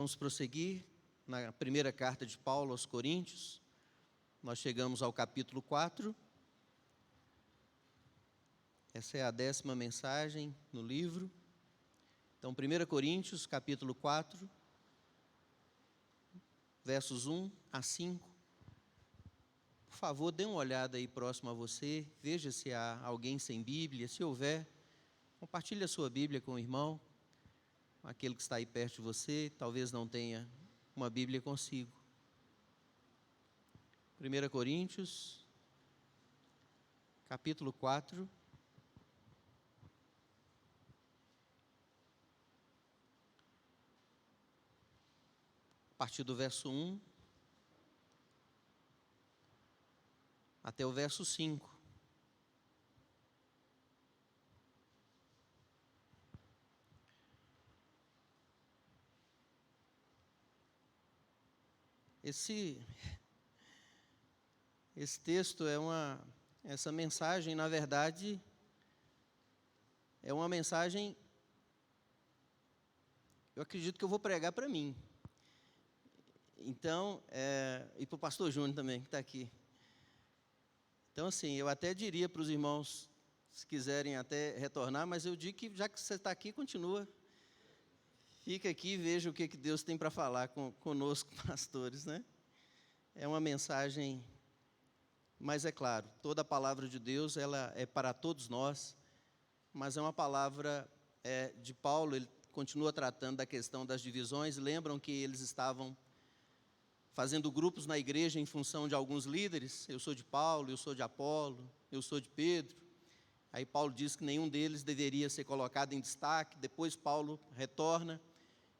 Vamos prosseguir na primeira carta de Paulo aos Coríntios. Nós chegamos ao capítulo 4. Essa é a 10ª mensagem no livro. Então, 1 Coríntios, capítulo 4, versos 1 a 5. Por favor, dê uma olhada aí próximo a você, veja se há alguém sem Bíblia. Se houver, compartilhe a sua Bíblia com o irmão, aquele que está aí perto de você, talvez não tenha uma Bíblia consigo. 1 Coríntios, capítulo 4. A partir do verso 1 até o verso 5. Esse texto essa mensagem, na verdade, é uma mensagem, eu acredito que eu vou pregar para mim. Então, e para o pastor Júnior também, que está aqui. Então, assim, eu até diria para os irmãos, se quiserem até retornar, mas eu digo que já que você está aqui, continua. Fica aqui e veja o que Deus tem para falar conosco, pastores, né? É uma mensagem, mas é claro, toda a palavra de Deus, ela é para todos nós, mas é uma palavra de Paulo. Ele continua tratando da questão das divisões. Lembram que eles estavam fazendo grupos na igreja em função de alguns líderes? Eu sou de Paulo, eu sou de Apolo, eu sou de Pedro. Aí Paulo diz que nenhum deles deveria ser colocado em destaque. Depois Paulo retorna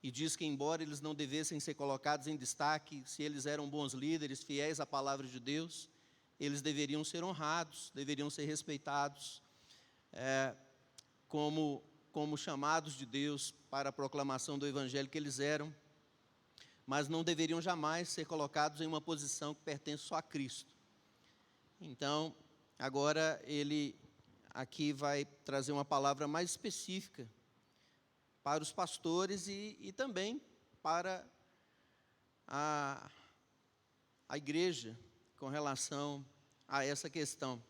e diz que, embora eles não devessem ser colocados em destaque, se eles eram bons líderes, fiéis à palavra de Deus, eles deveriam ser honrados, deveriam ser respeitados, como chamados de Deus para a proclamação do evangelho que eles eram, mas não deveriam jamais ser colocados em uma posição que pertence só a Cristo. Então, agora ele aqui vai trazer uma palavra mais específica para os pastores e também para a igreja com relação a essa questão.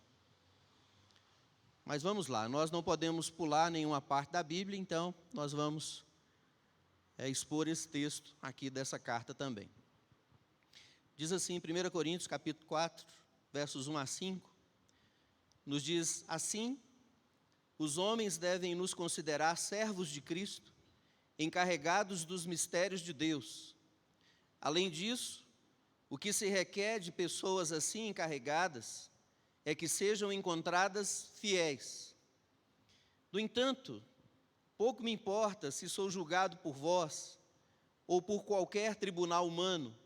Mas vamos lá, nós não podemos pular nenhuma parte da Bíblia, então nós vamos expor esse texto aqui dessa carta também. Diz assim, 1 Coríntios, capítulo 4, versos 1 a 5, nos diz: assim, os homens devem nos considerar servos de Cristo, encarregados dos mistérios de Deus. Além disso, o que se requer de pessoas assim encarregadas é que sejam encontradas fiéis. No entanto, pouco me importa se sou julgado por vós ou por qualquer tribunal humano.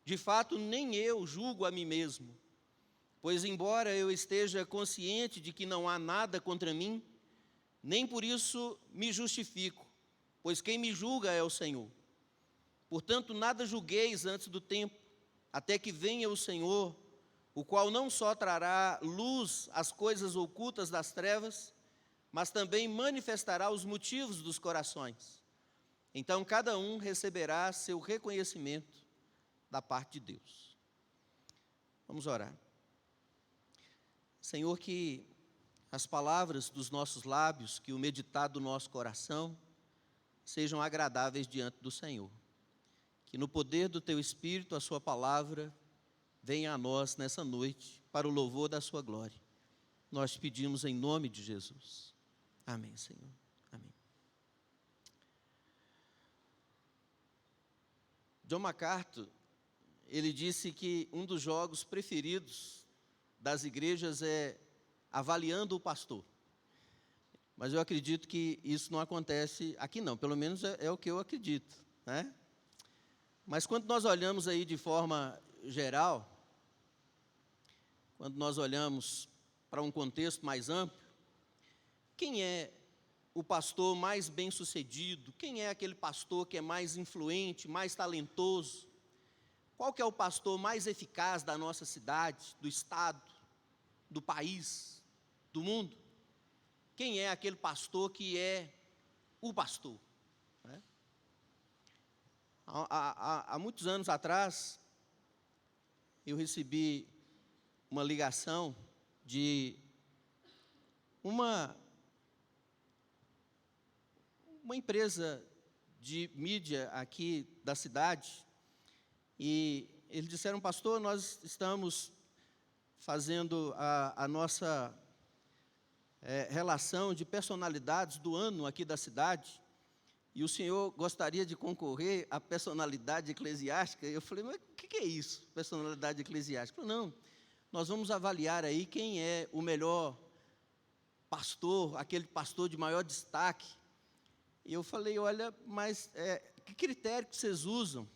De fato, nem eu julgo a mim mesmo, pois, embora eu esteja consciente de que não há nada contra mim, nem por isso me justifico, pois quem me julga é o Senhor. Portanto, nada julgueis antes do tempo, até que venha o Senhor, o qual não só trará luz às coisas ocultas das trevas, mas também manifestará os motivos dos corações. Então, cada um receberá seu reconhecimento da parte de Deus. Vamos orar. Senhor, que as palavras dos nossos lábios, que o meditar do nosso coração sejam agradáveis diante do Senhor. Que no poder do Teu Espírito a Sua palavra venha a nós nessa noite, para o louvor da Sua glória. Nós te pedimos em nome de Jesus. Amém, Senhor. Amém. John MacArthur, ele disse que um dos jogos preferidos das igrejas é avaliando o pastor. Mas eu acredito que isso não acontece aqui não, pelo menos é o que eu acredito, né? Mas quando nós olhamos aí de forma geral, quando nós olhamos para um contexto mais amplo, quem é o pastor mais bem-sucedido? Quem é aquele pastor que é mais influente, mais talentoso? Qual que é o pastor mais eficaz da nossa cidade, do estado, do país, do mundo? Quem é aquele pastor que é o pastor, né? Há muitos anos atrás, eu recebi uma ligação de uma empresa de mídia aqui da cidade, e eles disseram: pastor, nós estamos fazendo a nossa relação de personalidades do ano aqui da cidade, e o senhor gostaria de concorrer à personalidade eclesiástica? Eu falei: mas o que é isso, personalidade eclesiástica? Ele falou: não, nós vamos avaliar aí quem é o melhor pastor, aquele pastor de maior destaque. E eu falei: olha, mas que critério que vocês usam?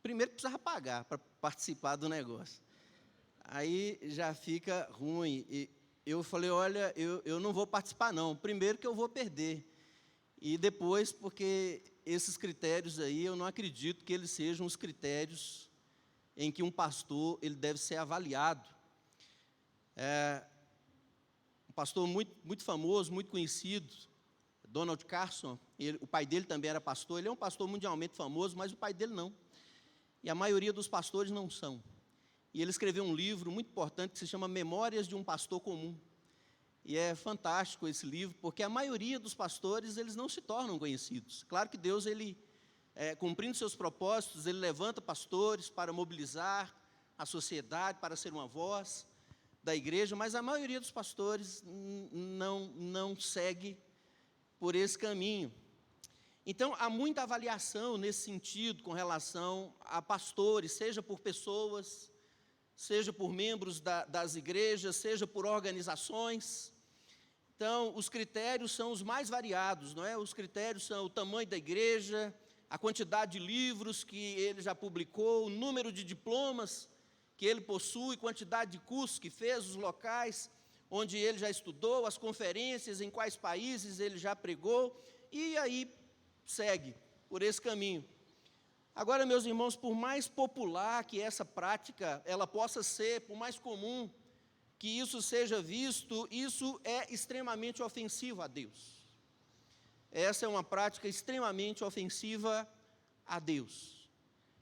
Primeiro precisava pagar para participar do negócio. Aí já fica ruim. E eu falei: olha, eu não vou participar não. Primeiro que eu vou perder. E depois, porque esses critérios aí, eu não acredito que eles sejam os critérios em que um pastor ele deve ser avaliado. Um pastor muito famoso, muito conhecido, Donald Carson, o pai dele também era pastor. Ele é um pastor mundialmente famoso, mas o pai dele não. E a maioria dos pastores não são. E ele escreveu um livro muito importante que se chama Memórias de um Pastor Comum. E é fantástico esse livro, porque a maioria dos pastores, eles não se tornam conhecidos. Claro que Deus, ele, cumprindo seus propósitos, ele levanta pastores para mobilizar a sociedade, para ser uma voz da igreja, mas a maioria dos pastores não segue por esse caminho. Então, há muita avaliação nesse sentido com relação a pastores, seja por pessoas, seja por membros das igrejas, seja por organizações. Então, os critérios são os mais variados, não é? Os critérios são o tamanho da igreja, a quantidade de livros que ele já publicou, o número de diplomas que ele possui, quantidade de cursos que fez, os locais onde ele já estudou, as conferências, em quais países ele já pregou, e aí segue por esse caminho. Agora, meus irmãos, por mais popular que essa prática ela possa ser, por mais comum que isso seja visto, isso é extremamente ofensivo a Deus. Essa é uma prática extremamente ofensiva a Deus.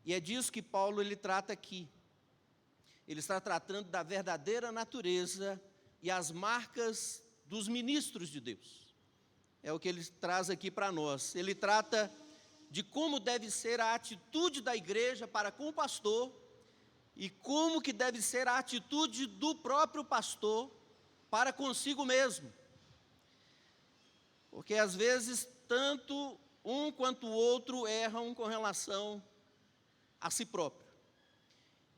E é disso que Paulo ele trata aqui. Ele está tratando da verdadeira natureza e as marcas dos ministros de Deus. É o que ele traz aqui para nós. Ele trata de como deve ser a atitude da igreja para com o pastor e como que deve ser a atitude do próprio pastor para consigo mesmo. Porque às vezes tanto um quanto o outro erram com relação a si próprio.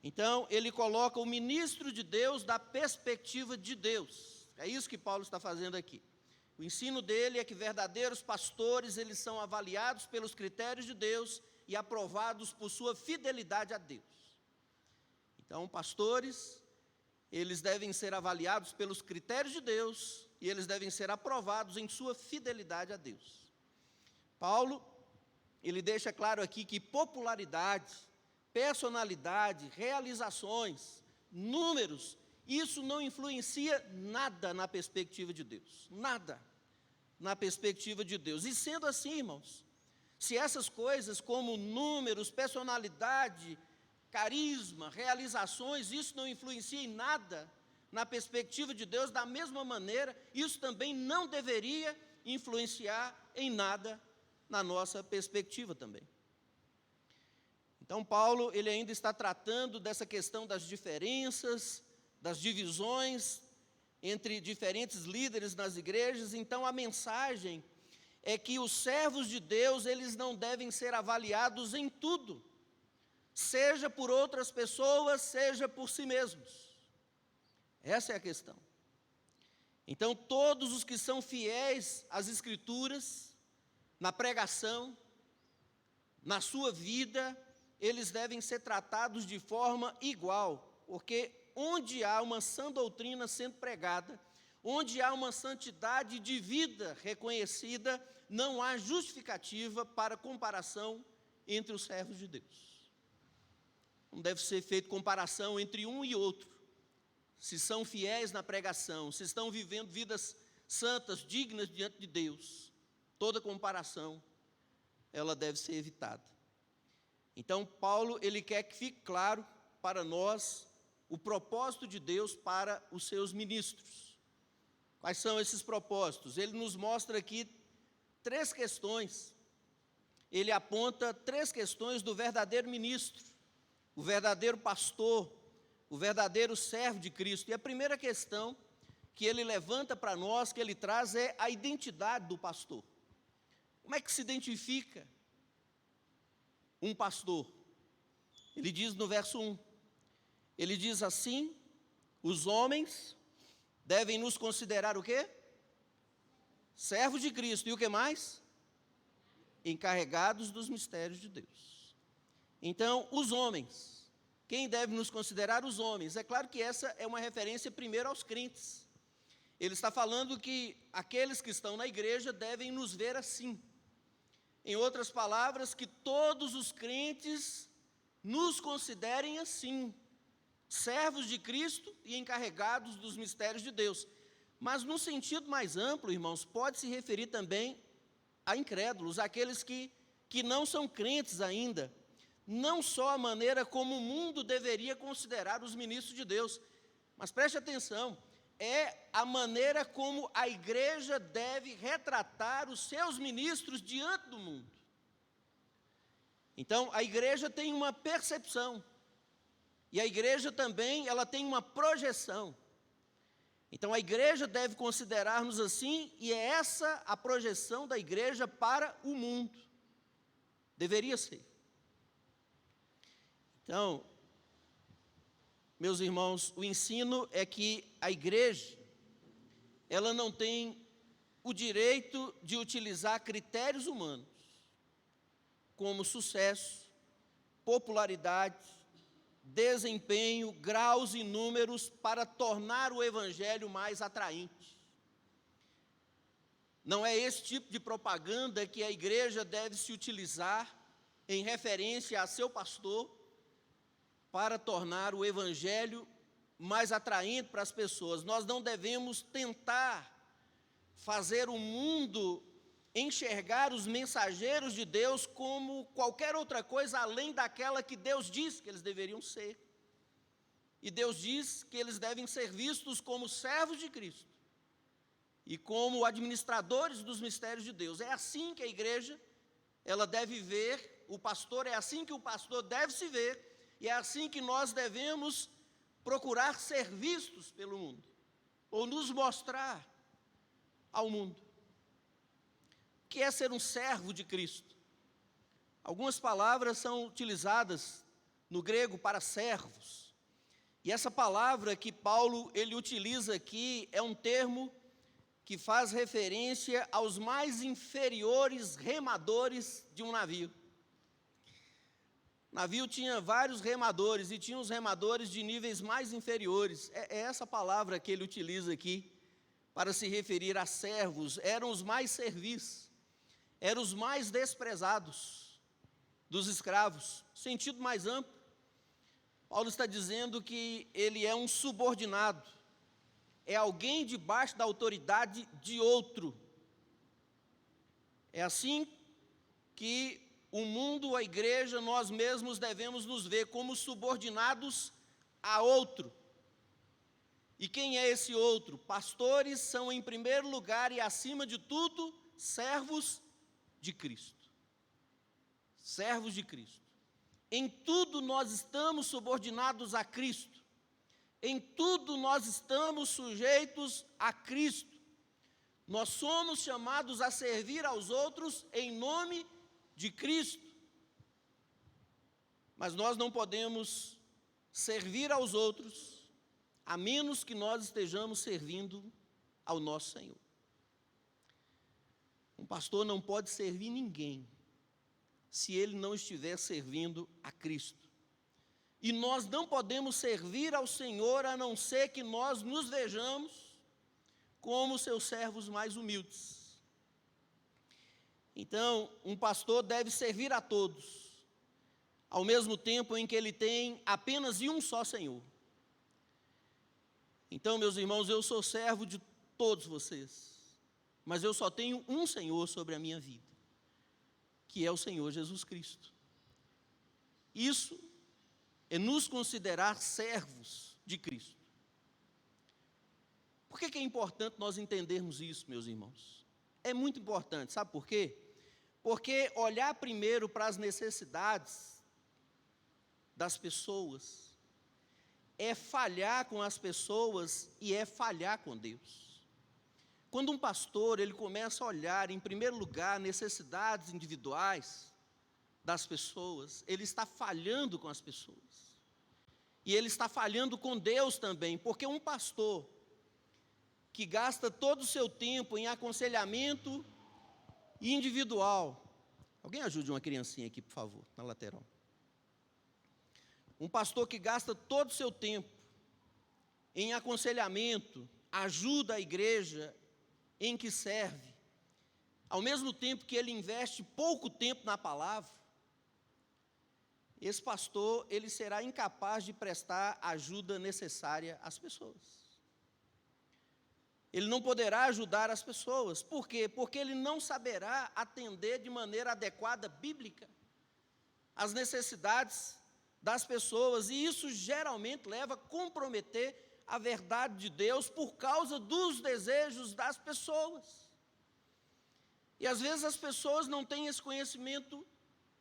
Então, ele coloca o ministro de Deus da perspectiva de Deus. É isso que Paulo está fazendo aqui. O ensino dele é que verdadeiros pastores, eles são avaliados pelos critérios de Deus e aprovados por sua fidelidade a Deus. Então, pastores, eles devem ser avaliados pelos critérios de Deus e eles devem ser aprovados em sua fidelidade a Deus. Paulo, ele deixa claro aqui que popularidade, personalidade, realizações, números, isso não influencia nada na perspectiva de Deus, nada na perspectiva de Deus. E sendo assim, irmãos, se essas coisas como números, personalidade, carisma, realizações, isso não influencia em nada na perspectiva de Deus, da mesma maneira, isso também não deveria influenciar em nada na nossa perspectiva também. Então, Paulo, ele ainda está tratando dessa questão das diferenças, das divisões entre diferentes líderes nas igrejas. Então, a mensagem é que os servos de Deus, eles não devem ser avaliados em tudo, seja por outras pessoas, seja por si mesmos. Essa é a questão. Então, todos os que são fiéis às Escrituras, na pregação, na sua vida, eles devem ser tratados de forma igual, porque onde há uma sã doutrina sendo pregada, onde há uma santidade de vida reconhecida, não há justificativa para comparação entre os servos de Deus. Não deve ser feita comparação entre um e outro. Se são fiéis na pregação, se estão vivendo vidas santas, dignas diante de Deus, toda comparação, ela deve ser evitada. Então, Paulo, ele quer que fique claro para nós o propósito de Deus para os seus ministros. Quais são esses propósitos? Ele nos mostra aqui 3 questões. Ele aponta 3 questões do verdadeiro ministro, o verdadeiro pastor, o verdadeiro servo de Cristo. E a primeira questão que ele levanta para nós, que ele traz, é a identidade do pastor. Como é que se identifica um pastor? Ele diz no verso 1, ele diz assim: os homens devem nos considerar o quê? Servos de Cristo. E o que mais? Encarregados dos mistérios de Deus. Então, os homens. Quem deve nos considerar? Os homens. É claro que essa é uma referência primeiro aos crentes. Ele está falando que aqueles que estão na igreja devem nos ver assim. Em outras palavras, que todos os crentes nos considerem assim, servos de Cristo e encarregados dos mistérios de Deus. Mas, num sentido mais amplo, irmãos, pode se referir também a incrédulos, aqueles que não são crentes ainda. Não só a maneira como o mundo deveria considerar os ministros de Deus, mas preste atenção, é a maneira como a igreja deve retratar os seus ministros diante do mundo. Então, a igreja tem uma percepção, e a igreja também, ela tem uma projeção. Então, a igreja deve considerar-nos assim, e é essa a projeção da igreja para o mundo. Deveria ser. Então, meus irmãos, o ensino é que a igreja, ela não tem o direito de utilizar critérios humanos, como sucesso, popularidade, desempenho, graus e números, para tornar o evangelho mais atraente. Não é esse tipo de propaganda que a igreja deve se utilizar em referência a seu pastor, para tornar o evangelho mais atraente para as pessoas. Nós não devemos tentar fazer o mundo enxergar os mensageiros de Deus como qualquer outra coisa além daquela que Deus diz que eles deveriam ser. E Deus diz que eles devem ser vistos como servos de Cristo e como administradores dos mistérios de Deus. É assim que a igreja, ela deve ver o pastor, é assim que o pastor deve se ver, e é assim que nós devemos procurar ser vistos pelo mundo, ou nos mostrar ao mundo. O que é ser um servo de Cristo? Algumas palavras são utilizadas no grego para servos, e essa palavra que Paulo ele utiliza aqui é um termo que faz referência aos mais inferiores remadores de um navio. O navio tinha vários remadores, e tinha os remadores de níveis mais inferiores. É essa palavra que ele utiliza aqui, para se referir a servos. Eram os mais servis, eram os mais desprezados dos escravos. Sentido mais amplo, Paulo está dizendo que ele é um subordinado, é alguém debaixo da autoridade de outro. É assim que o mundo, a igreja, nós mesmos devemos nos ver como subordinados a outro. E quem é esse outro? Pastores são, em primeiro lugar e acima de tudo, servos de Cristo. Servos de Cristo. Em tudo nós estamos subordinados a Cristo. Em tudo nós estamos sujeitos a Cristo. Nós somos chamados a servir aos outros em nome de Cristo. Mas nós não podemos servir aos outros a menos que nós estejamos servindo ao nosso Senhor. Um pastor não pode servir ninguém se ele não estiver servindo a Cristo. E nós não podemos servir ao Senhor a não ser que nós nos vejamos como seus servos mais humildes. Então, um pastor deve servir a todos, ao mesmo tempo em que ele tem apenas um só Senhor. Então, meus irmãos, eu sou servo de todos vocês, mas eu só tenho um Senhor sobre a minha vida, que é o Senhor Jesus Cristo. Isso é nos considerar servos de Cristo. Por que é importante nós entendermos isso, meus irmãos? É muito importante, sabe por quê? Porque olhar primeiro para as necessidades das pessoas é falhar com as pessoas e é falhar com Deus. Quando um pastor ele começa a olhar, em primeiro lugar, necessidades individuais das pessoas, ele está falhando com as pessoas. E ele está falhando com Deus também, porque um pastor que gasta todo o seu tempo em aconselhamento individual. Alguém ajude uma criancinha aqui, por favor, na lateral. Um pastor que gasta todo o seu tempo em aconselhamento, ajuda a igreja em que serve, ao mesmo tempo que ele investe pouco tempo na palavra, esse pastor, ele será incapaz de prestar a ajuda necessária às pessoas. Ele não poderá ajudar as pessoas. Por quê? Porque ele não saberá atender de maneira adequada, bíblica, as necessidades das pessoas. E isso geralmente leva a comprometer a verdade de Deus por causa dos desejos das pessoas. E às vezes as pessoas não têm esse conhecimento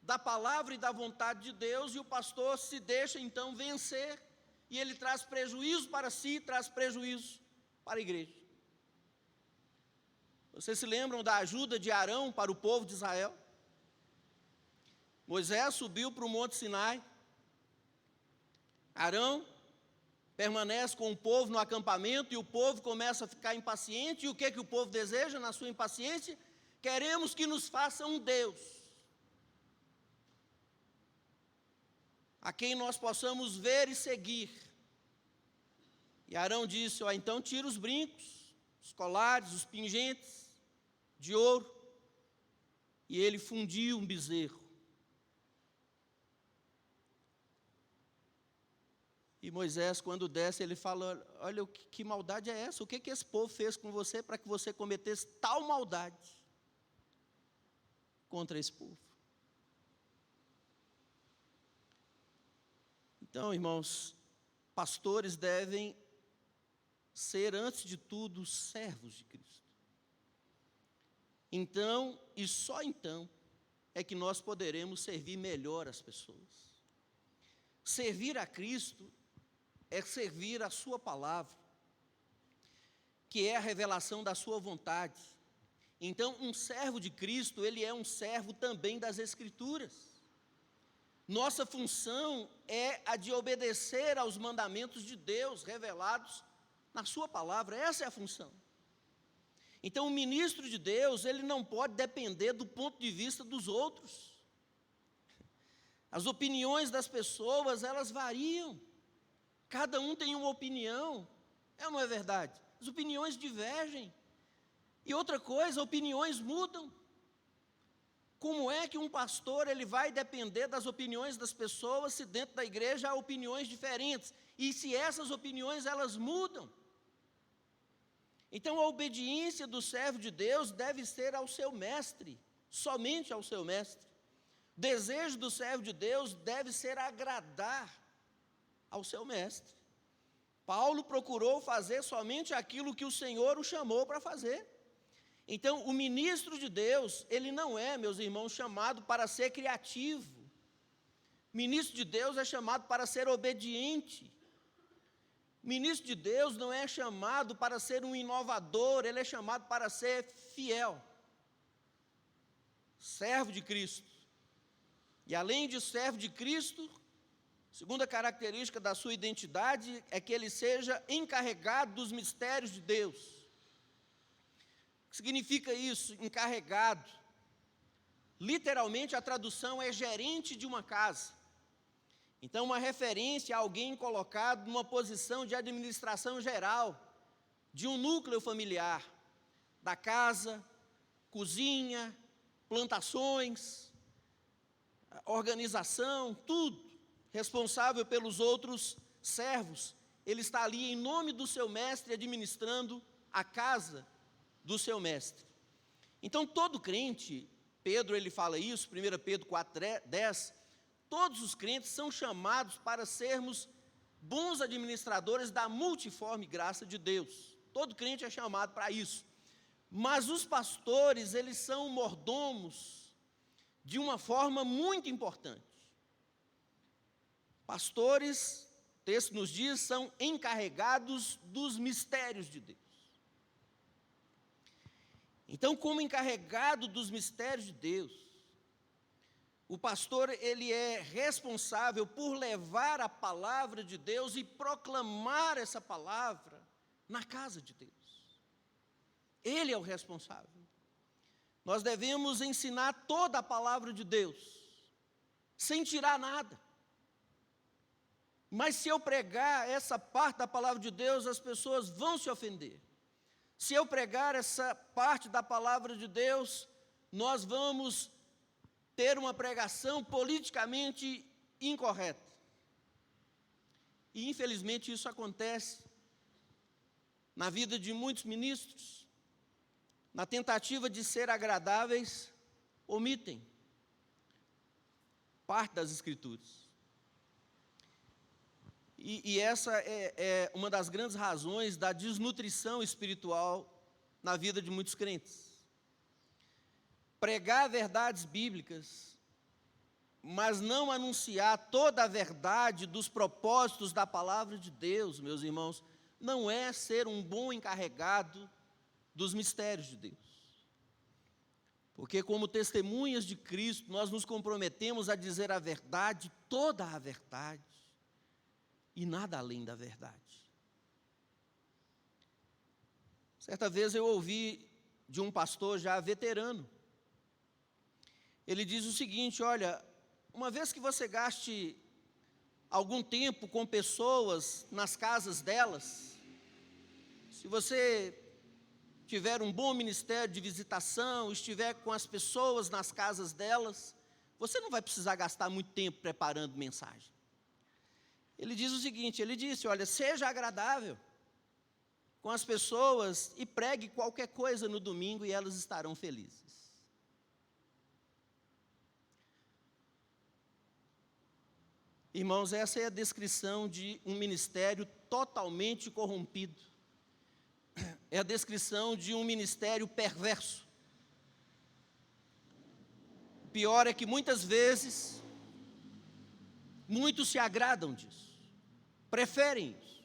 da palavra e da vontade de Deus, e o pastor se deixa então vencer, e ele traz prejuízo para si, traz prejuízo para a igreja. Vocês se lembram da ajuda de Arão para o povo de Israel? Moisés subiu para o Monte Sinai. Arão permanece com o povo no acampamento e o povo começa a ficar impaciente. E o que o povo deseja na sua impaciência? Queremos que nos faça um Deus a quem nós possamos ver e seguir. E Arão disse, então tira os brincos, os colares, os pingentes de ouro, e ele fundiu um bezerro. E Moisés, quando desce, ele fala, olha, que maldade é essa? O que esse povo fez com você para que você cometesse tal maldade contra esse povo? Então, irmãos, pastores devem ser, antes de tudo, servos de Cristo. Então, e só então, é que nós poderemos servir melhor as pessoas. Servir a Cristo é servir a sua palavra, que é a revelação da sua vontade. Então, um servo de Cristo, ele é um servo também das Escrituras. Nossa função é a de obedecer aos mandamentos de Deus revelados na sua palavra. Essa é a função. Então, o ministro de Deus, ele não pode depender do ponto de vista dos outros. As opiniões das pessoas, elas variam. Cada um tem uma opinião. É ou não é verdade? As opiniões divergem. E outra coisa, opiniões mudam. Como é que um pastor ele vai depender das opiniões das pessoas se dentro da igreja há opiniões diferentes? E se essas opiniões elas mudam? Então, a obediência do servo de Deus deve ser ao seu mestre, somente ao seu mestre. O desejo do servo de Deus deve ser agradar ao seu mestre. Paulo procurou fazer somente aquilo que o Senhor o chamou para fazer. Então, o ministro de Deus, ele não é, meus irmãos, chamado para ser criativo. O ministro de Deus é chamado para ser obediente. Ministro de Deus não é chamado para ser um inovador, ele é chamado para ser fiel. Servo de Cristo. E além de servo de Cristo, segunda característica da sua identidade é que ele seja encarregado dos mistérios de Deus. O que significa isso, encarregado? Literalmente a tradução é gerente de uma casa. Então, uma referência a alguém colocado numa posição de administração geral, de um núcleo familiar, da casa, cozinha, plantações, organização, tudo, responsável pelos outros servos. Ele está ali em nome do seu mestre, administrando a casa do seu mestre. Então, todo crente, Pedro ele fala isso, 1 Pedro 4,10, Todos os crentes são chamados para sermos bons administradores da multiforme graça de Deus. Todo crente é chamado para isso. Mas os pastores, eles são mordomos de uma forma muito importante. Pastores, o texto nos diz, são encarregados dos mistérios de Deus. Então, como encarregado dos mistérios de Deus, o pastor, ele é responsável por levar a palavra de Deus e proclamar essa palavra na casa de Deus. Ele é o responsável. Nós devemos ensinar toda a palavra de Deus, sem tirar nada. Mas se eu pregar essa parte da palavra de Deus, as pessoas vão se ofender. Se eu pregar essa parte da palavra de Deus, nós vamos ter uma pregação politicamente incorreta. E infelizmente isso acontece na vida de muitos ministros. Na tentativa de ser agradáveis, omitem parte das Escrituras. E essa é uma das grandes razões da desnutrição espiritual na vida de muitos crentes. Pregar verdades bíblicas, mas não anunciar toda a verdade dos propósitos da palavra de Deus, meus irmãos, não é ser um bom encarregado dos mistérios de Deus. Porque como testemunhas de Cristo, nós nos comprometemos a dizer a verdade, toda a verdade, e nada além da verdade. Certa vez eu ouvi de um pastor já veterano. Ele diz o seguinte: olha, uma vez que você gaste algum tempo com pessoas nas casas delas, se você tiver um bom ministério de visitação, estiver com as pessoas nas casas delas, você não vai precisar gastar muito tempo preparando mensagem. Ele diz o seguinte, ele disse, olha, seja agradável com as pessoas e pregue qualquer coisa no domingo e elas estarão felizes. Irmãos, essa é a descrição de um ministério totalmente corrompido. É a descrição de um ministério perverso. O pior é que muitas vezes, muitos se agradam disso, preferem isso.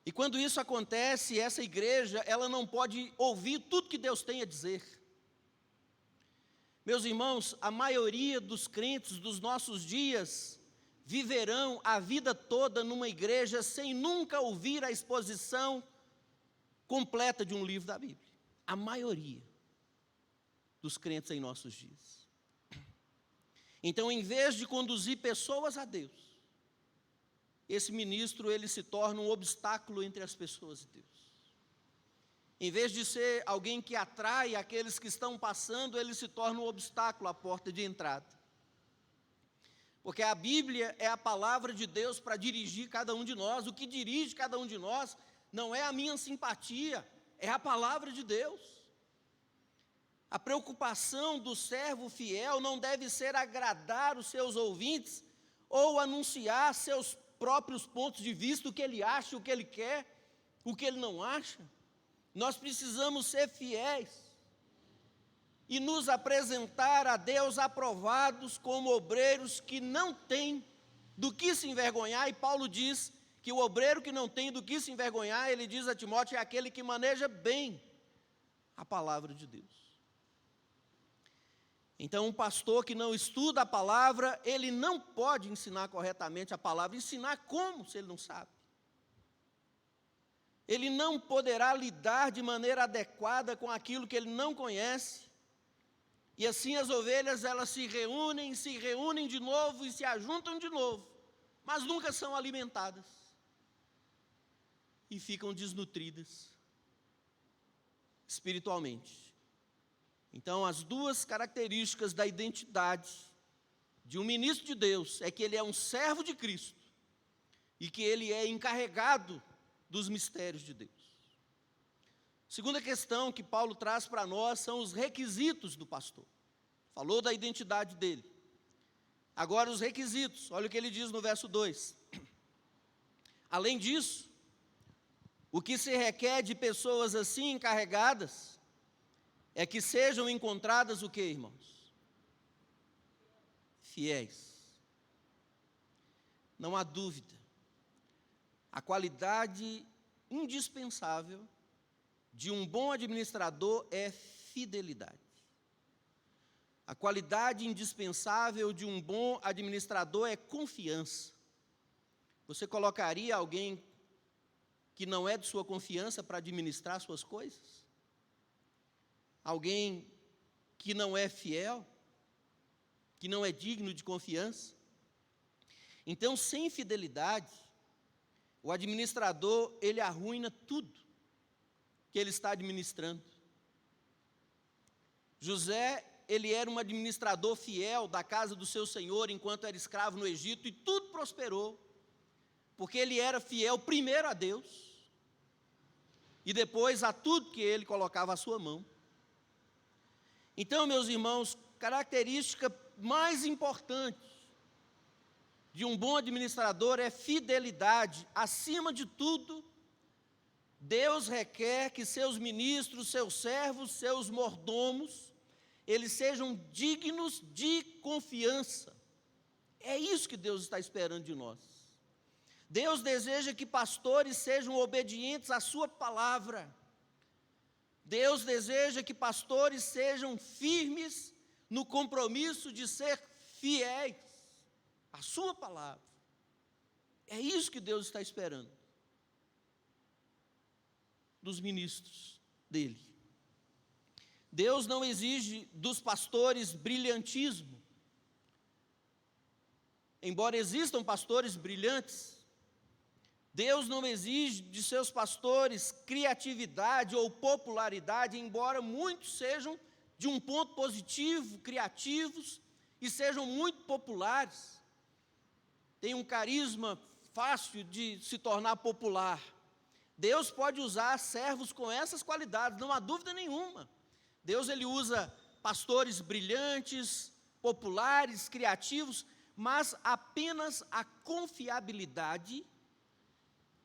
E quando isso acontece, essa igreja, ela não pode ouvir tudo que Deus tem a dizer. Meus irmãos, a maioria dos crentes dos nossos dias viverão a vida toda numa igreja sem nunca ouvir a exposição completa de um livro da Bíblia. A maioria dos crentes em nossos dias. Então, em vez de conduzir pessoas a Deus, esse ministro, ele se torna um obstáculo entre as pessoas e Deus. Em vez de ser alguém que atrai aqueles que estão passando, ele se torna um obstáculo à porta de entrada. Porque a Bíblia é a palavra de Deus para dirigir cada um de nós. O que dirige cada um de nós não é a minha simpatia, é a palavra de Deus. A preocupação do servo fiel não deve ser agradar os seus ouvintes ou anunciar seus próprios pontos de vista, o que ele acha, o que ele quer, o que ele não acha. Nós precisamos ser fiéis e nos apresentar a Deus aprovados como obreiros que não têm do que se envergonhar. E Paulo diz que o obreiro que não tem do que se envergonhar, ele diz a Timóteo, é aquele que maneja bem a palavra de Deus. Então, um pastor que não estuda a palavra, ele não pode ensinar corretamente a palavra. Ensinar como, se ele não sabe? Ele não poderá lidar de maneira adequada com aquilo que ele não conhece. E assim as ovelhas, elas se reúnem de novo e se ajuntam de novo, mas nunca são alimentadas. E ficam desnutridas espiritualmente. Então, as duas características da identidade de um ministro de Deus é que ele é um servo de Cristo e que ele é encarregado dos mistérios de Deus. Segunda questão que Paulo traz para nós são os requisitos do pastor. Falou da identidade dele. Agora os requisitos, olha o que ele diz no verso 2. Além disso, o que se requer de pessoas assim encarregadas é que sejam encontradas o quê, irmãos? Fiéis. Não há dúvida. A qualidade indispensável de um bom administrador é fidelidade. A qualidade indispensável de um bom administrador é confiança. Você colocaria alguém que não é de sua confiança para administrar suas coisas? Alguém que não é fiel? Que não é digno de confiança? Então, sem fidelidade, o administrador, ele arruína tudo que ele está administrando. José, ele era um administrador fiel da casa do seu senhor enquanto era escravo no Egito, e tudo prosperou, porque ele era fiel primeiro a Deus, e depois a tudo que ele colocava à sua mão. Então, meus irmãos, característica mais importante de um bom administrador é fidelidade. Acima de tudo, Deus requer que seus ministros, seus servos, seus mordomos, eles sejam dignos de confiança. É isso que Deus está esperando de nós. Deus deseja que pastores sejam obedientes à sua palavra. Deus deseja que pastores sejam firmes no compromisso de ser fiéis à sua palavra. É isso que Deus está esperando dos ministros dele. Deus não exige dos pastores brilhantismo. Embora existam pastores brilhantes, Deus não exige de seus pastores criatividade ou popularidade, embora muitos sejam de um ponto positivo, criativos e sejam muito populares. Tem um carisma fácil de se tornar popular. Deus pode usar servos com essas qualidades, não há dúvida nenhuma. Deus, ele usa pastores brilhantes, populares, criativos, mas apenas a confiabilidade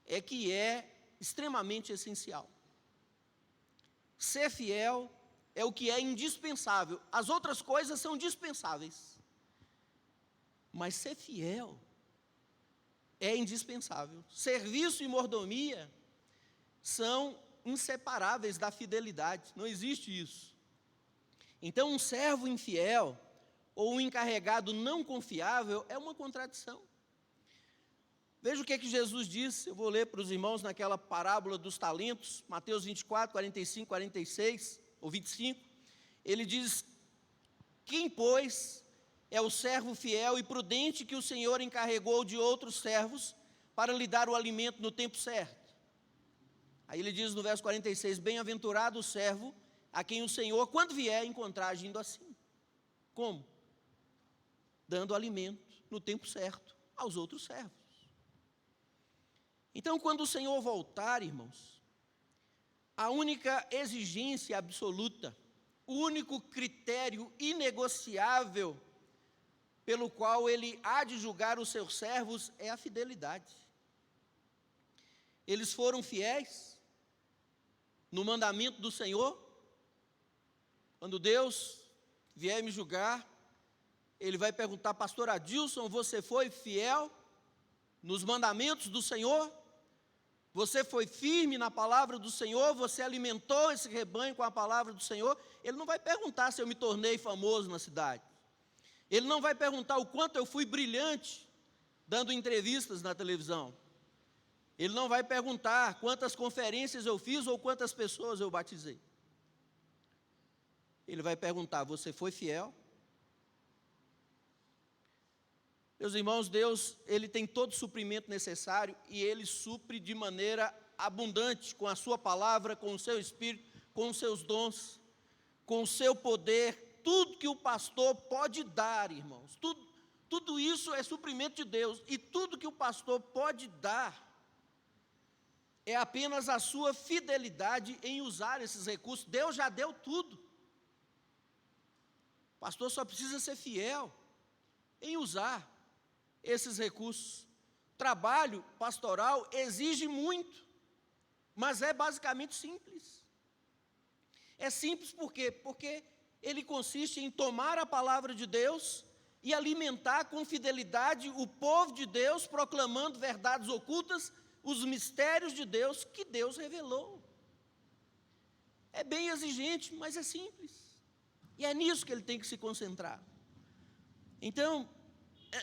é que é extremamente essencial. Ser fiel é o que é indispensável. As outras coisas são dispensáveis, mas ser fiel é indispensável. Serviço e mordomia são inseparáveis da fidelidade, não existe isso. Então, um servo infiel ou um encarregado não confiável é uma contradição. Veja o que é que Jesus disse, eu vou ler para os irmãos naquela parábola dos talentos, Mateus 24, 45, 46, ou 25, ele diz: quem, pois, é o servo fiel e prudente que o Senhor encarregou de outros servos para lhe dar o alimento no tempo certo? Aí ele diz no verso 46, bem-aventurado o servo a quem o Senhor, quando vier, encontrar agindo assim. Como? Dando alimento no tempo certo aos outros servos. Então, quando o Senhor voltar, irmãos, a única exigência absoluta, o único critério inegociável pelo qual ele há de julgar os seus servos é a fidelidade. Eles foram fiéis no mandamento do Senhor. Quando Deus vier me julgar, ele vai perguntar: pastor Adilson, você foi fiel nos mandamentos do Senhor? Você foi firme na palavra do Senhor? Você alimentou esse rebanho com a palavra do Senhor? Ele não vai perguntar se eu me tornei famoso na cidade. Ele não vai perguntar o quanto eu fui brilhante dando entrevistas na televisão. Ele não vai perguntar quantas conferências eu fiz ou quantas pessoas eu batizei. Ele vai perguntar: você foi fiel? Meus irmãos, Deus, ele tem todo o suprimento necessário e ele supre de maneira abundante com a sua palavra, com o seu espírito, com os seus dons, com o seu poder. Tudo que o pastor pode dar, irmãos, tudo isso é suprimento de Deus, e tudo que o pastor pode dar é apenas a sua fidelidade em usar esses recursos. Deus já deu tudo. O pastor só precisa ser fiel. em usar esses recursos. Trabalho pastoral exige muito, mas é basicamente simples. É simples por quê? Porque ele consiste em tomar a palavra de Deus e alimentar com fidelidade o povo de Deus, proclamando verdades ocultas, os mistérios de Deus que Deus revelou. É bem exigente, mas é simples. E é nisso que ele tem que se concentrar. Então,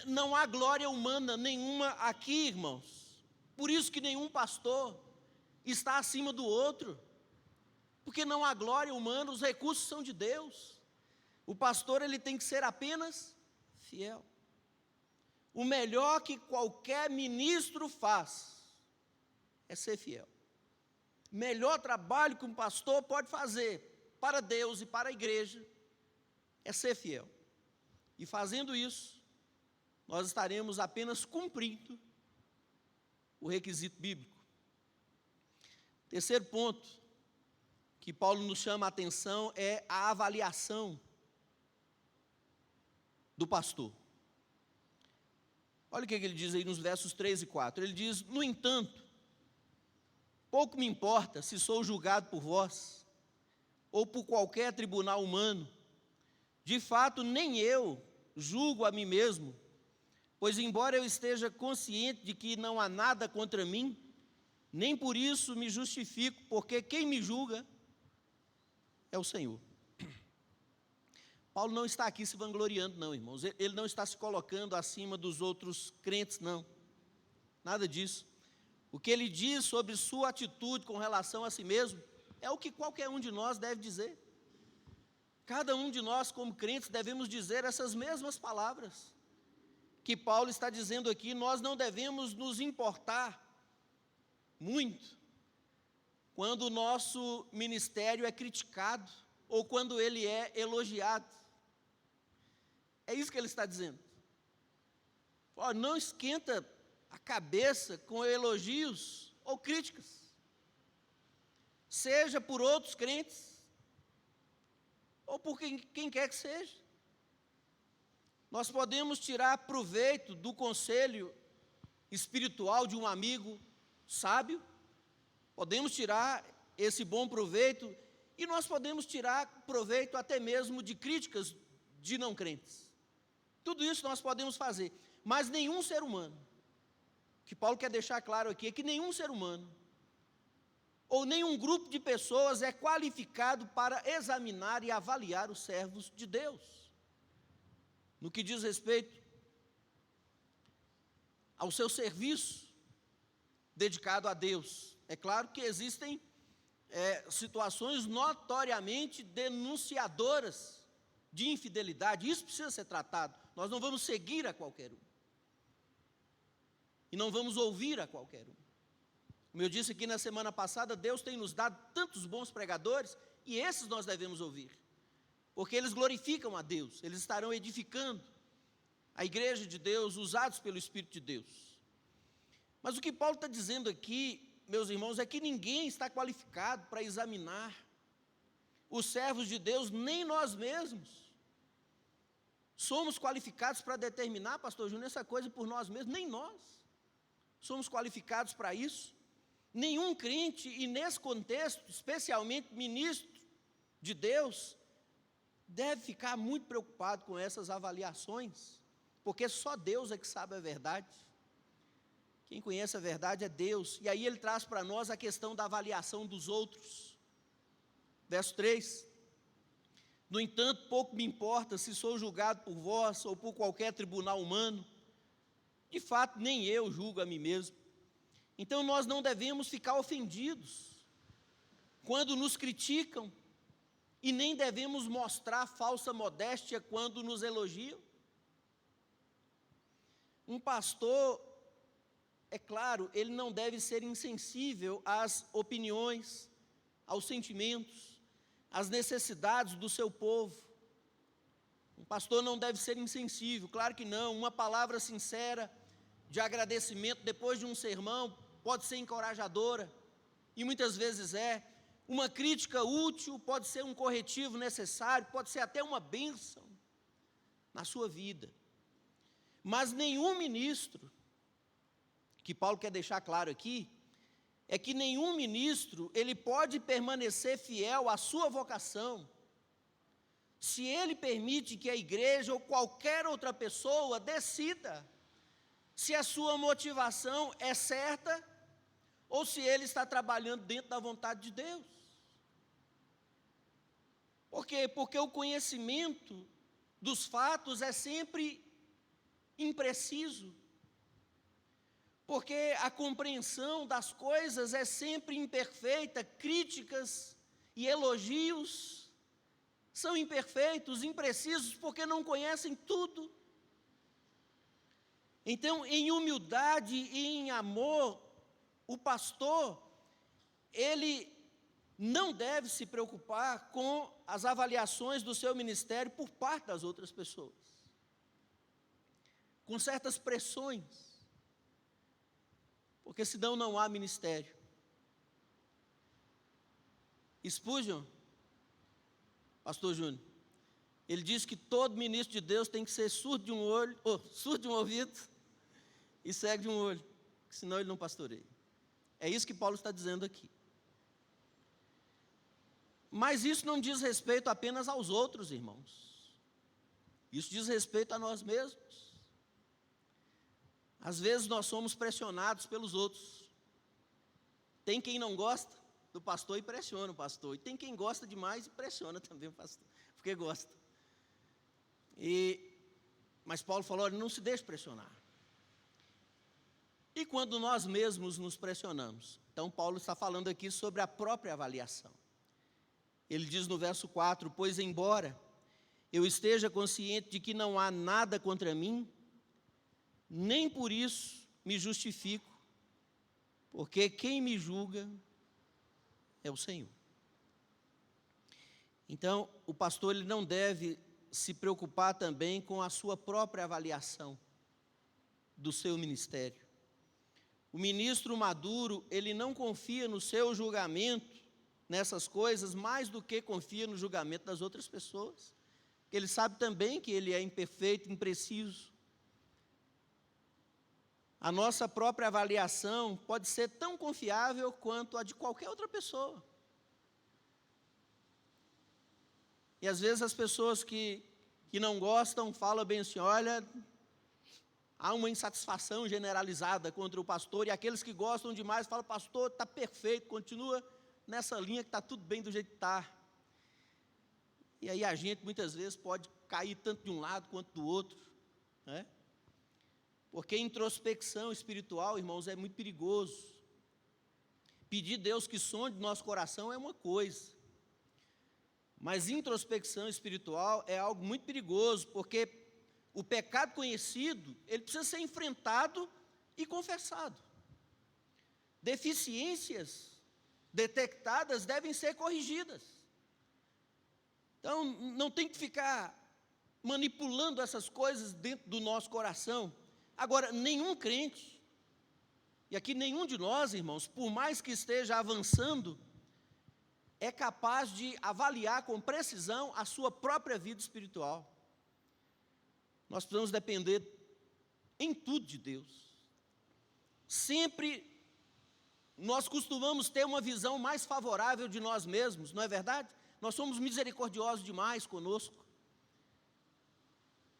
não há glória humana nenhuma aqui, irmãos. Por isso que nenhum pastor está acima do outro. Porque não há glória humana, os recursos são de Deus. O pastor, ele tem que ser apenas fiel. O melhor que qualquer ministro faz é ser fiel. O melhor trabalho que um pastor pode fazer para Deus e para a igreja é ser fiel. E fazendo isso, nós estaremos apenas cumprindo o requisito bíblico. Terceiro ponto que Paulo nos chama a atenção é a avaliação do pastor. Olha o que ele diz aí nos versos 3 e 4. Ele diz: no entanto, pouco me importa se sou julgado por vós, ou por qualquer tribunal humano. De fato, nem eu julgo a mim mesmo, pois embora eu esteja consciente de que não há nada contra mim, nem por isso me justifico, porque quem me julga é o Senhor. Paulo não está aqui se vangloriando, não, irmãos. Ele não está se colocando acima dos outros crentes, não. Nada disso. O que ele diz sobre sua atitude com relação a si mesmo é o que qualquer um de nós deve dizer. Cada um de nós, como crentes, devemos dizer essas mesmas palavras que Paulo está dizendo aqui. Nós não devemos nos importar muito quando o nosso ministério é criticado ou quando ele é elogiado. É isso que ele está dizendo. Não esquenta a cabeça com elogios ou críticas, seja por outros crentes ou por quem quer que seja. Nós podemos tirar proveito do conselho espiritual de um amigo sábio, podemos tirar esse bom proveito, e nós podemos tirar proveito até mesmo de críticas de não crentes. Tudo isso nós podemos fazer, mas nenhum ser humano, o que Paulo quer deixar claro aqui é que nenhum ser humano, ou nenhum grupo de pessoas é qualificado para examinar e avaliar os servos de Deus. No que diz respeito ao seu serviço dedicado a Deus. É claro que existem situações notoriamente denunciadoras de infidelidade, isso precisa ser tratado. Nós não vamos seguir a qualquer um, e não vamos ouvir a qualquer um. Como eu disse aqui na semana passada, Deus tem nos dado tantos bons pregadores, e esses nós devemos ouvir, porque eles glorificam a Deus, eles estarão edificando a igreja de Deus, usados pelo Espírito de Deus. Mas o que Paulo está dizendo aqui, meus irmãos, é que ninguém está qualificado para examinar os servos de Deus, nem nós mesmos. Somos qualificados para determinar, pastor Júnior, essa coisa por nós mesmos, nem nós somos qualificados para isso. Nenhum crente, e nesse contexto, especialmente ministro de Deus, deve ficar muito preocupado com essas avaliações, porque só Deus é que sabe a verdade. Quem conhece a verdade é Deus. E aí ele traz para nós a questão da avaliação dos outros. Verso 3. No entanto, pouco me importa se sou julgado por vós ou por qualquer tribunal humano. De fato, nem eu julgo a mim mesmo. Então nós não devemos ficar ofendidos quando nos criticam, e nem devemos mostrar falsa modéstia quando nos elogiam. Um pastor, é claro, ele não deve ser insensível às opiniões, aos sentimentos, às necessidades do seu povo. Um pastor não deve ser insensível, claro que não. Uma palavra sincera de agradecimento depois de um sermão pode ser encorajadora, e muitas vezes é. Uma crítica útil pode ser um corretivo necessário, pode ser até uma bênção na sua vida. Mas nenhum ministro, que Paulo quer deixar claro aqui, é que nenhum ministro, ele pode permanecer fiel à sua vocação, se ele permite que a igreja ou qualquer outra pessoa decida se a sua motivação é certa ou se ele está trabalhando dentro da vontade de Deus. Por quê? Porque o conhecimento dos fatos é sempre impreciso. Porque a compreensão das coisas é sempre imperfeita, críticas e elogios são imperfeitos, imprecisos, porque não conhecem tudo. Então, em humildade e em amor, o pastor, ele não deve se preocupar com as avaliações do seu ministério por parte das outras pessoas, com certas pressões, porque senão não há ministério. Spurgeon, pastor Júnior, ele diz que todo ministro de Deus tem que ser surdo de um olho, surdo de um ouvido e cego de um olho, senão ele não pastoreia. É isso que Paulo está dizendo aqui. Mas isso não diz respeito apenas aos outros, irmãos. Isso diz respeito a nós mesmos. Às vezes nós somos pressionados pelos outros. Tem quem não gosta do pastor e pressiona o pastor. E tem quem gosta demais e pressiona também o pastor, porque gosta. Mas Paulo falou, olha, não se deixe pressionar. E quando nós mesmos nos pressionamos? Então Paulo está falando aqui sobre a própria avaliação. Ele diz no verso 4, pois embora eu esteja consciente de que não há nada contra mim, nem por isso me justifico, porque quem me julga é o Senhor. Então, o pastor ele não deve se preocupar também com a sua própria avaliação do seu ministério. O ministro maduro, ele não confia no seu julgamento nessas coisas mais do que confia no julgamento das outras pessoas. Ele sabe também que ele é imperfeito, impreciso. A nossa própria avaliação pode ser tão confiável quanto a de qualquer outra pessoa. E às vezes as pessoas que não gostam falam bem assim, olha, há uma insatisfação generalizada contra o pastor, e aqueles que gostam demais falam, pastor, está perfeito, continua nessa linha que está tudo bem do jeito que está. E aí a gente muitas vezes pode cair tanto de um lado quanto do outro, né? Porque introspecção espiritual, irmãos, é muito perigoso. Pedir a Deus que sonde nosso coração é uma coisa, mas introspecção espiritual é algo muito perigoso, porque o pecado conhecido, ele precisa ser enfrentado e confessado. Deficiências detectadas devem ser corrigidas. Então, não tem que ficar manipulando essas coisas dentro do nosso coração. Agora, nenhum crente, e aqui nenhum de nós, irmãos, por mais que esteja avançando, é capaz de avaliar com precisão a sua própria vida espiritual. Nós precisamos depender em tudo de Deus. Sempre nós costumamos ter uma visão mais favorável de nós mesmos, não é verdade? Nós somos misericordiosos demais conosco.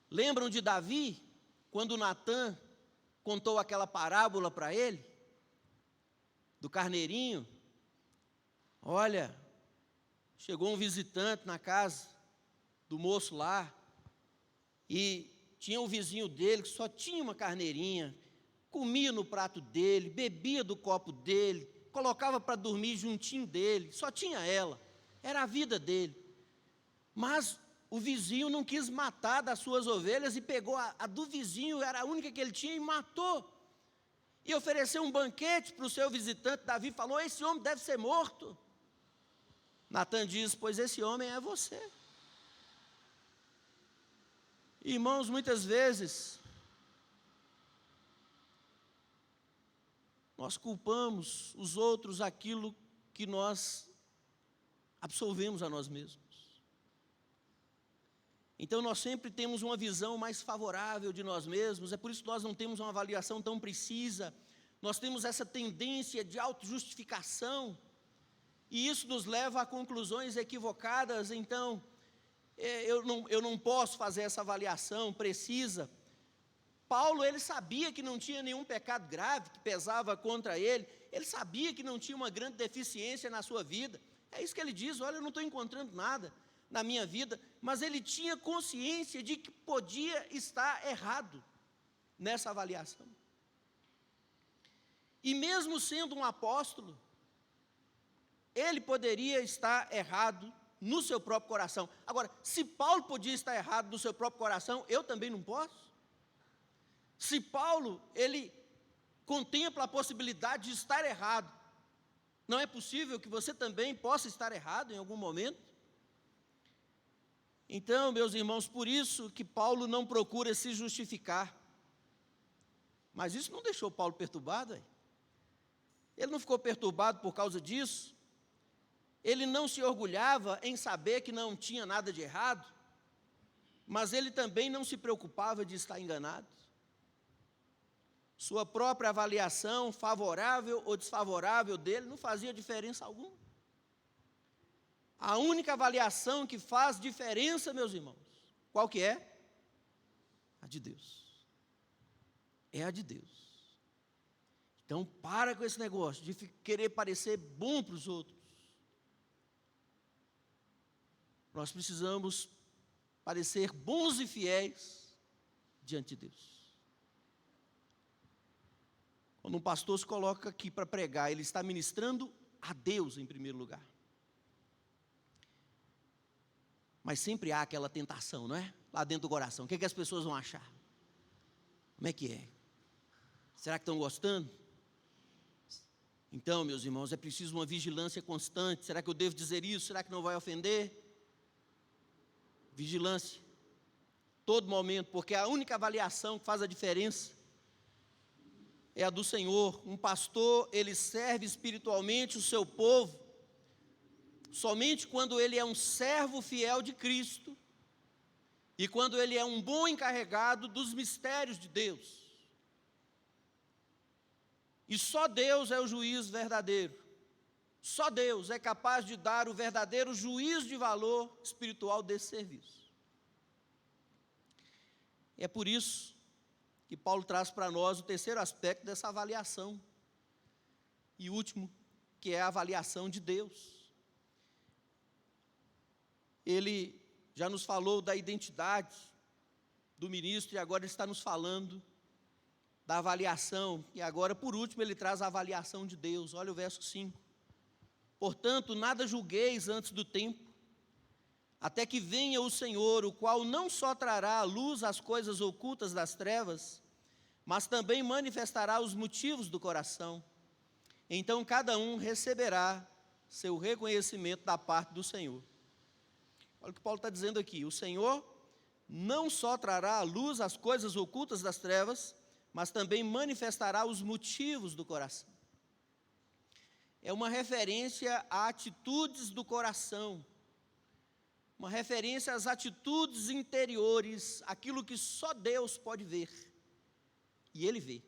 Lembram de Davi, quando Natã contou aquela parábola para ele, do carneirinho? Olha, chegou um visitante na casa do moço lá, e tinha um vizinho dele que só tinha uma carneirinha, comia no prato dele, bebia do copo dele, colocava para dormir juntinho dele, só tinha ela, era a vida dele. Mas o vizinho não quis matar das suas ovelhas e pegou a do vizinho, era a única que ele tinha, e matou. E ofereceu um banquete para o seu visitante. Davi falou, esse homem deve ser morto. Natã diz, pois esse homem é você. Irmãos, muitas vezes nós culpamos os outros aquilo que nós absolvemos a nós mesmos. Então nós sempre temos uma visão mais favorável de nós mesmos, é por isso que nós não temos uma avaliação tão precisa, nós temos essa tendência de autojustificação, e isso nos leva a conclusões equivocadas. Então, eu não posso fazer essa avaliação precisa. Paulo, ele sabia que não tinha nenhum pecado grave que pesava contra ele, ele sabia que não tinha uma grande deficiência na sua vida, é isso que ele diz: olha, eu não estou encontrando nada na minha vida, mas ele tinha consciência de que podia estar errado nessa avaliação. E mesmo sendo um apóstolo, ele poderia estar errado no seu próprio coração. Agora, se Paulo podia estar errado no seu próprio coração, eu também não posso? Se Paulo, ele contempla a possibilidade de estar errado, não é possível que você também possa estar errado em algum momento? Então, meus irmãos, por isso que Paulo não procura se justificar. Mas isso não deixou Paulo perturbado, hein? Ele não ficou perturbado por causa disso. Ele não se orgulhava em saber que não tinha nada de errado, mas ele também não se preocupava de estar enganado. Sua própria avaliação, favorável ou desfavorável dele, não fazia diferença alguma. A única avaliação que faz diferença, meus irmãos, qual que é? A de Deus. É a de Deus. Então, para com esse negócio de querer parecer bom para os outros. Nós precisamos parecer bons e fiéis diante de Deus. Quando um pastor se coloca aqui para pregar, ele está ministrando a Deus em primeiro lugar. Mas sempre há aquela tentação, não é? Lá dentro do coração, o que é que as pessoas vão achar? Como é que é? Será que estão gostando? Então, meus irmãos, é preciso uma vigilância constante. Será que eu devo dizer isso? Será que não vai ofender? Vigilância, todo momento, porque a única avaliação que faz a diferença é a do Senhor. Um pastor, ele serve espiritualmente o seu povo somente quando ele é um servo fiel de Cristo e quando ele é um bom encarregado dos mistérios de Deus. E só Deus é o juiz verdadeiro. Só Deus é capaz de dar o verdadeiro juízo de valor espiritual desse serviço. É por isso que Paulo traz para nós o terceiro aspecto dessa avaliação. E último, que é a avaliação de Deus. Ele já nos falou da identidade do ministro e agora ele está nos falando da avaliação. E agora, por último, ele traz a avaliação de Deus. Olha o verso 5. Portanto, nada julgueis antes do tempo, até que venha o Senhor, o qual não só trará à luz as coisas ocultas das trevas, mas também manifestará os motivos do coração. Então cada um receberá seu reconhecimento da parte do Senhor. Olha o que Paulo está dizendo aqui: o Senhor não só trará à luz as coisas ocultas das trevas, mas também manifestará os motivos do coração. É uma referência a atitudes do coração, uma referência às atitudes interiores, aquilo que só Deus pode ver, e Ele vê.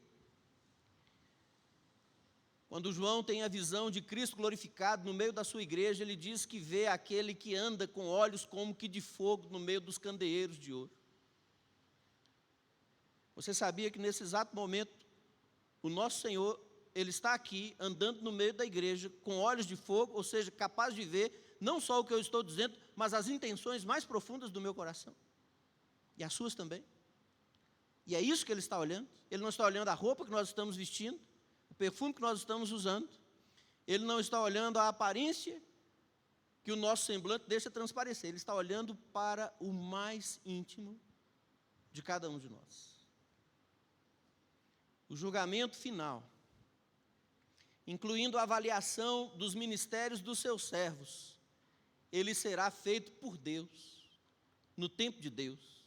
Quando João tem a visão de Cristo glorificado no meio da sua igreja, ele diz que vê aquele que anda com olhos como que de fogo no meio dos candeeiros de ouro. Você sabia que nesse exato momento, o nosso Senhor, Ele está aqui, andando no meio da igreja, com olhos de fogo, ou seja, capaz de ver, não só o que eu estou dizendo, mas as intenções mais profundas do meu coração. E as suas também. E é isso que Ele está olhando. Ele não está olhando a roupa que nós estamos vestindo, o perfume que nós estamos usando. Ele não está olhando a aparência que o nosso semblante deixa transparecer. Ele está olhando para o mais íntimo de cada um de nós. O julgamento final, incluindo a avaliação dos ministérios dos seus servos, ele será feito por Deus, no tempo de Deus.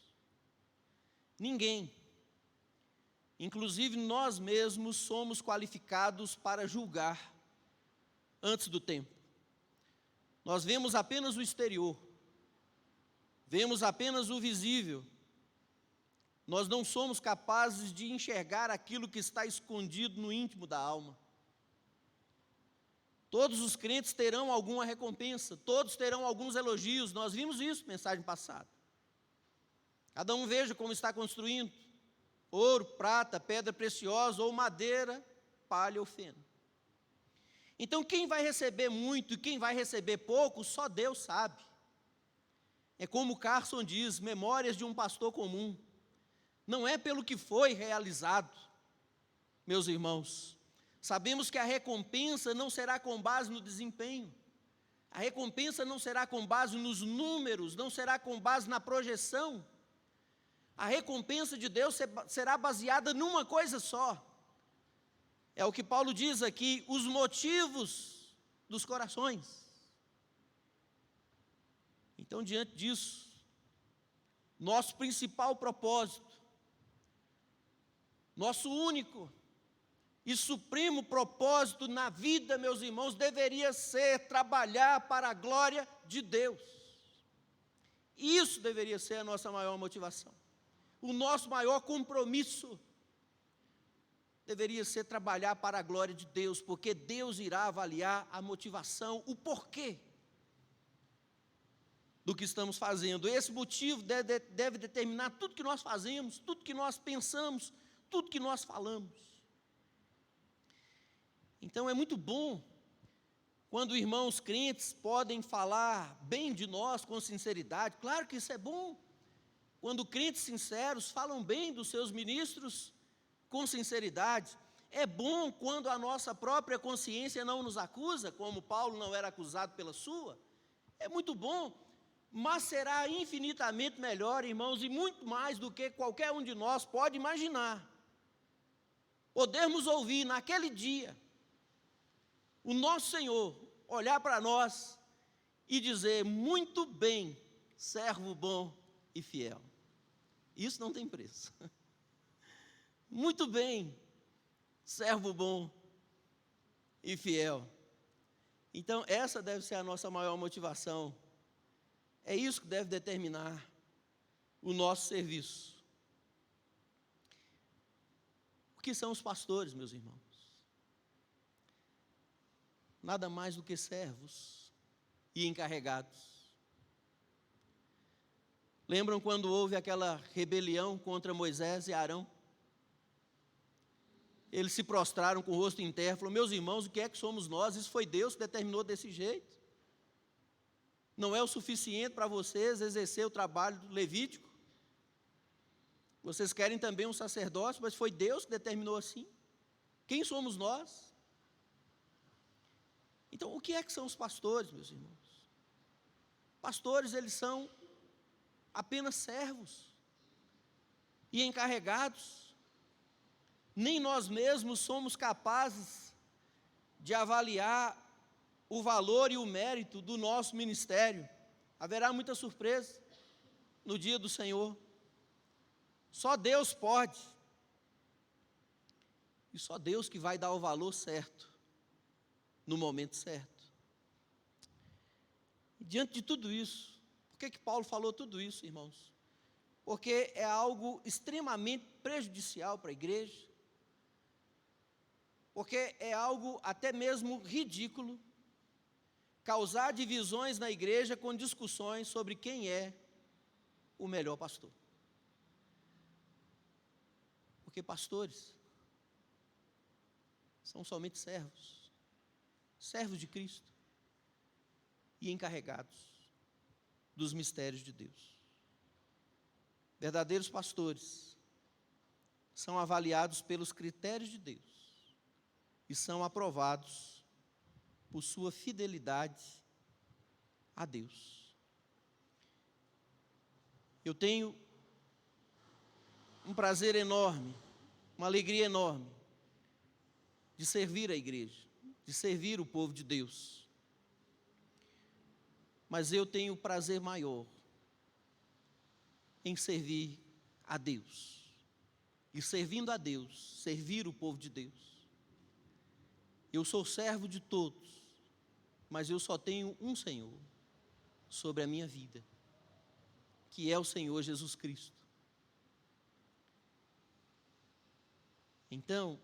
Ninguém, inclusive nós mesmos, somos qualificados para julgar antes do tempo. Nós vemos apenas o exterior, vemos apenas o visível. Nós não somos capazes de enxergar aquilo que está escondido no íntimo da alma. Todos os crentes terão alguma recompensa, todos terão alguns elogios. Nós vimos isso na mensagem passada. Cada um veja como está construindo: ouro, prata, pedra preciosa ou madeira, palha ou feno. Então quem vai receber muito e quem vai receber pouco, só Deus sabe. É como Carson diz, Memórias de um Pastor Comum. Não é pelo que foi realizado, meus irmãos. Sabemos que a recompensa não será com base no desempenho. A recompensa não será com base nos números, não será com base na projeção. A recompensa de Deus será baseada numa coisa só. É o que Paulo diz aqui, os motivos dos corações. Então, diante disso, nosso principal propósito, nosso único e supremo propósito na vida, meus irmãos, deveria ser trabalhar para a glória de Deus. Isso deveria ser a nossa maior motivação. O nosso maior compromisso deveria ser trabalhar para a glória de Deus, porque Deus irá avaliar a motivação, o porquê do que estamos fazendo. Esse motivo deve determinar tudo que nós fazemos, tudo que nós pensamos, tudo que nós falamos. Então é muito bom quando irmãos crentes podem falar bem de nós com sinceridade. Claro que isso é bom. Quando crentes sinceros falam bem dos seus ministros com sinceridade. É bom quando a nossa própria consciência não nos acusa, como Paulo não era acusado pela sua. É muito bom, mas será infinitamente melhor, irmãos, e muito mais do que qualquer um de nós pode imaginar. Podermos ouvir naquele dia o nosso Senhor olhar para nós e dizer: muito bem, servo bom e fiel. Isso não tem preço. Muito bem, servo bom e fiel. Então, essa deve ser a nossa maior motivação. É isso que deve determinar o nosso serviço. O que são os pastores, meus irmãos? Nada mais do que servos e encarregados. Lembram quando houve aquela rebelião contra Moisés e Arão? Eles se prostraram com o rosto em terra e falaram: meus irmãos, o que é que somos nós? Isso foi Deus que determinou desse jeito. Não é o suficiente para vocês exercer o trabalho levítico? Vocês querem também um sacerdócio, mas foi Deus que determinou assim. Quem somos nós? Então, o que é que são os pastores, meus irmãos? Pastores, eles são apenas servos e encarregados. Nem nós mesmos somos capazes de avaliar o valor e o mérito do nosso ministério. Haverá muita surpresa no dia do Senhor. Só Deus pode. E só Deus que vai dar o valor certo, no momento certo. E diante de tudo isso, por que Paulo falou tudo isso, irmãos? Porque é algo extremamente prejudicial para a igreja. Porque é algo até mesmo ridículo causar divisões na igreja com discussões sobre quem é o melhor pastor. Porque pastores são somente servos, servos de Cristo e encarregados dos mistérios de Deus. Verdadeiros pastores são avaliados pelos critérios de Deus e são aprovados por sua fidelidade a Deus. Eu tenho um prazer enorme, uma alegria enorme de servir a igreja, de servir o povo de Deus. Mas eu tenho prazer maior em servir a Deus. E servindo a Deus, servir o povo de Deus. Eu sou servo de todos, mas eu só tenho um Senhor sobre a minha vida. que é o Senhor Jesus Cristo. Então,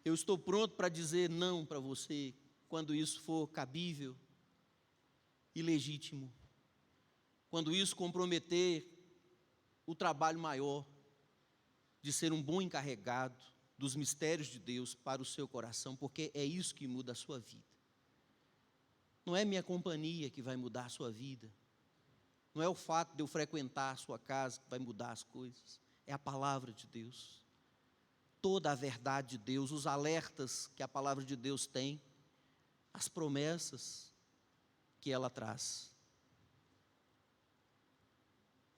eu estou pronto para dizer não para você, quando isso for cabível e legítimo, quando isso comprometer o trabalho maior de ser um bom encarregado dos mistérios de Deus para o seu coração, porque é isso que muda a sua vida. Não é minha companhia que vai mudar a sua vida, não é o fato de eu frequentar a sua casa que vai mudar as coisas, é a palavra de Deus. Toda a verdade de Deus, os alertas que a palavra de Deus tem, as promessas que ela traz.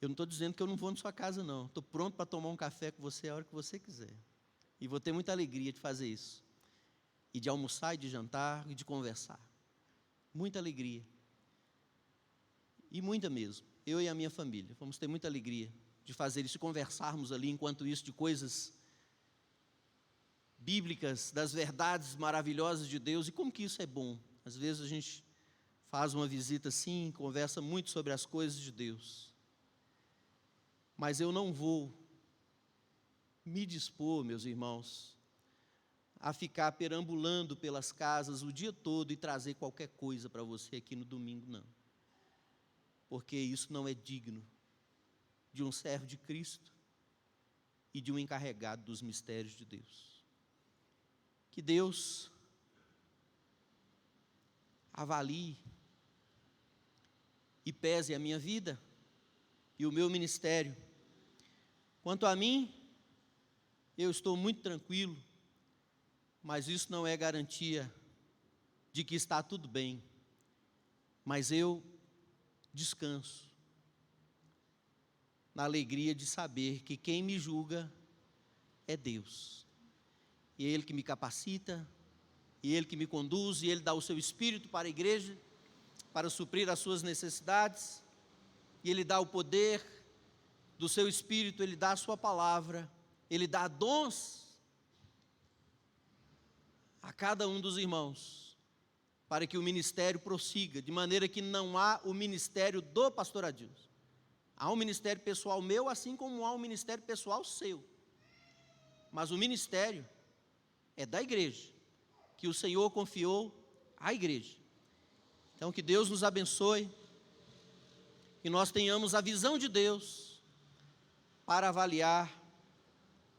Eu não estou dizendo que eu não vou na sua casa, não. Estou pronto para tomar um café com você a hora que você quiser. E vou ter muita alegria de fazer isso. E de almoçar, e de jantar, e de conversar. Muita alegria. E muita mesmo. Eu e a minha família. Vamos ter muita alegria de fazer isso, de conversarmos ali, enquanto isso, de coisas bíblicas, das verdades maravilhosas de Deus, e como que isso é bom. Às vezes a gente faz uma visita assim, conversa muito sobre as coisas de Deus. Mas eu não vou me dispor, meus irmãos, a ficar perambulando pelas casas o dia todo e trazer qualquer coisa para você aqui no domingo, não. Porque isso não é digno de um servo de Cristo e de um encarregado dos mistérios de Deus. Que Deus avalie e pese a minha vida e o meu ministério. Quanto a mim, eu estou muito tranquilo, mas isso não é garantia de que está tudo bem. Mas eu descanso na alegria de saber que quem me julga é Deus. E é Ele que me capacita, e Ele que me conduz, e Ele dá o seu Espírito para a igreja, para suprir as suas necessidades, e Ele dá o poder do seu Espírito, Ele dá a sua palavra, Ele dá dons a cada um dos irmãos, para que o ministério prossiga, de maneira que não há o ministério do pastor Adilson. Há um ministério pessoal meu, assim como há um ministério pessoal seu. Mas o ministério é da igreja, que o Senhor confiou à igreja. Então, que Deus nos abençoe, que nós tenhamos a visão de Deus para avaliar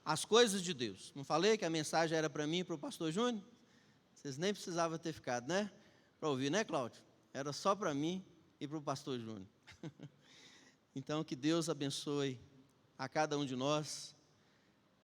as coisas de Deus. Não falei que a mensagem era para mim e para o pastor Júnior? Vocês nem precisavam ter ficado, né? Para ouvir, né, Cláudio? Era só para mim e para o pastor Júnior. Então, que Deus abençoe a cada um de nós.